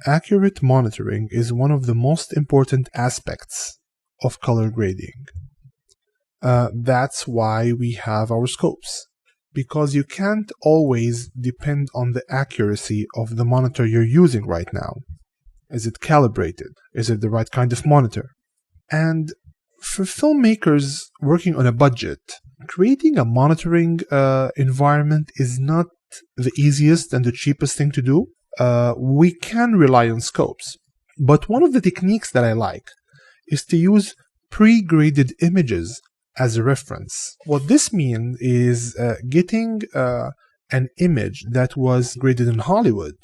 Accurate monitoring is one of the most important aspects of color grading. That's why we have our scopes, because you can't always depend on the accuracy of the monitor you're using right now. Is it calibrated? Is it the right kind of monitor? And for filmmakers working on a budget, creating a monitoring environment is not the easiest and the cheapest thing to do. We can rely on scopes, but one of the techniques that I like is to use pre-graded images as a reference. What this means is getting an image that was graded in Hollywood.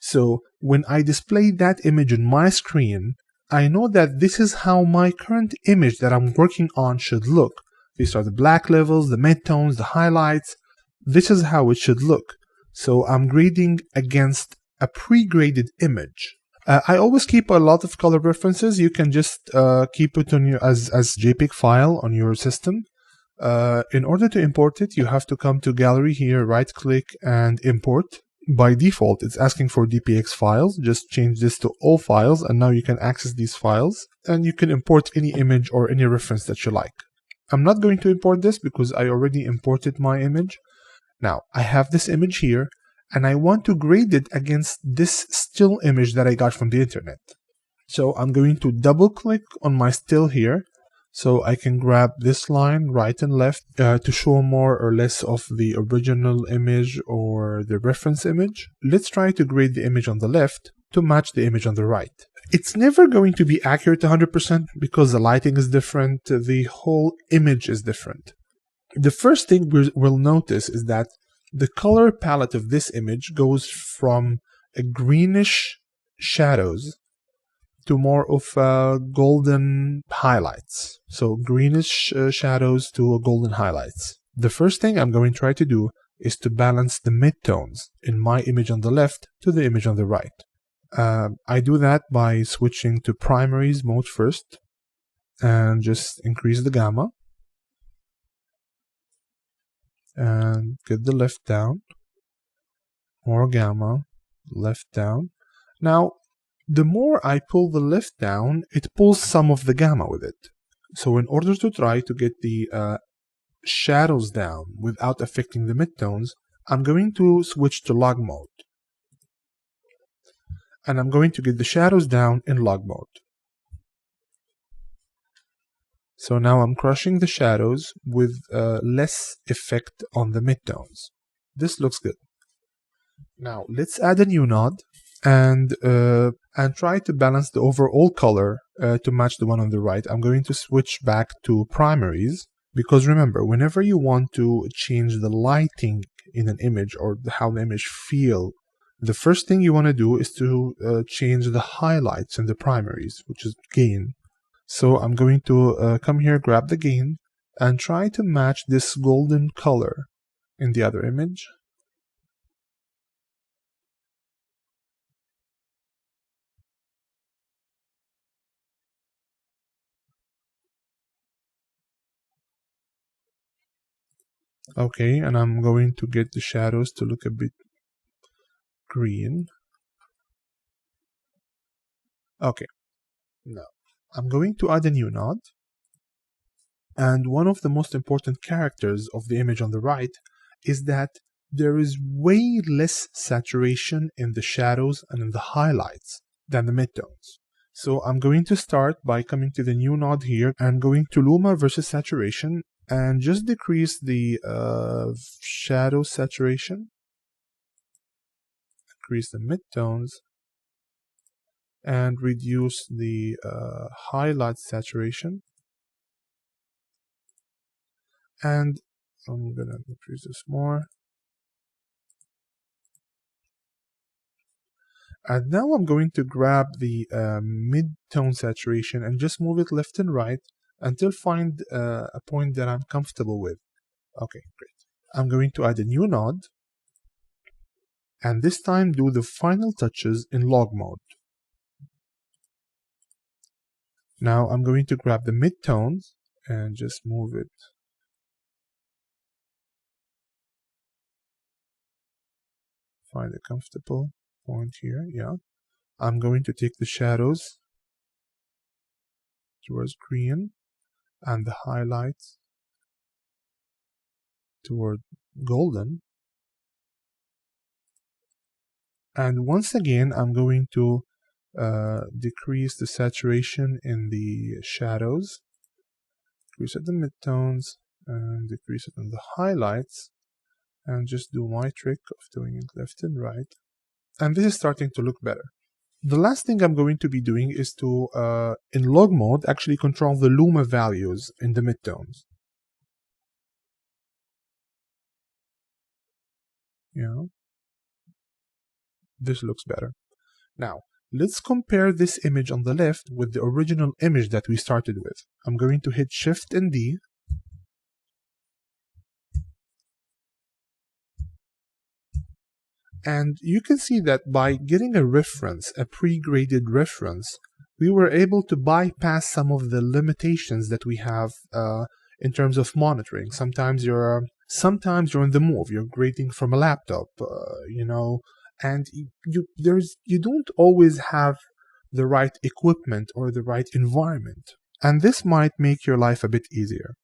So when I display that image on my screen, I know that this is how my current image that I'm working on should look. These are the black levels, the midtones, the highlights. This is how it should look. So I'm grading against a pre-graded image. I always keep a lot of color references. You can just keep it on your as JPEG file on your system. In order to import it, you have to come to Gallery here, right-click, and import. By default, it's asking for DPX files. Just change this to all files, and now you can access these files, and you can import any image or any reference that you like. I'm not going to import this because I already imported my image. Now, I have this image here, and I want to grade it against this still image that I got from the internet. So I'm going to double click on my still here, so I can grab this line right and left to show more or less of the original image or the reference image. Let's try to grade the image on the left to match the image on the right. It's never going to be accurate 100% because the lighting is different, the whole image is different. The first thing we'll notice is that the color palette of this image goes from a greenish shadows to more of golden highlights. So greenish shadows to golden highlights. The first thing I'm going to try to do is to balance the midtones in my image on the left to the image on the right. I do that by switching to primaries mode first and just increase the gamma and get the left down, more gamma, left down. Now, the more I pull the left down, it pulls some of the gamma with it. So in order to try to get the shadows down without affecting the midtones, I'm going to switch to log mode. And I'm going to get the shadows down in log mode. So now I'm crushing the shadows with less effect on the midtones. This looks good. Now let's add a new node and try to balance the overall color to match the one on the right. I'm going to switch back to primaries because remember, whenever you want to change the lighting in an image or how the image feel, the first thing you want to do is to change the highlights in the primaries, which is gain. So I'm going to come here, grab the gain, and try to match this golden color in the other image. Okay, and I'm going to get the shadows to look a bit green. Okay, now I'm going to add a new node. And one of the most important characters of the image on the right is that there is way less saturation in the shadows and in the highlights than the midtones. So I'm going to start by coming to the new node here and going to Luma versus saturation and just decrease the shadow saturation, increase the midtones, and reduce the highlight saturation. And I'm going to increase this more. And now I'm going to grab the mid-tone saturation and just move it left and right until find a point that I'm comfortable with. Okay, great. I'm going to add a new node and this time do the final touches in log mode. Now I'm going to grab the mid-tones and just move it. Find a comfortable point here, yeah. I'm going to take the shadows towards green and the highlights toward golden. And once again, I'm going to decrease the saturation in the shadows, decrease at the midtones, and decrease it in the highlights, and just do my trick of doing it left and right. And this is starting to look better. The last thing I'm going to be doing is to, in log mode, actually control the luma values in the midtones. This looks better. Now, let's compare this image on the left with the original image that we started with. I'm going to hit Shift and D. And you can see that by getting a reference, a pre-graded reference, we were able to bypass some of the limitations that we have in terms of monitoring. Sometimes you're in the move, you're grading from a laptop, and you don't always have the right equipment or the right environment. And this might make your life a bit easier.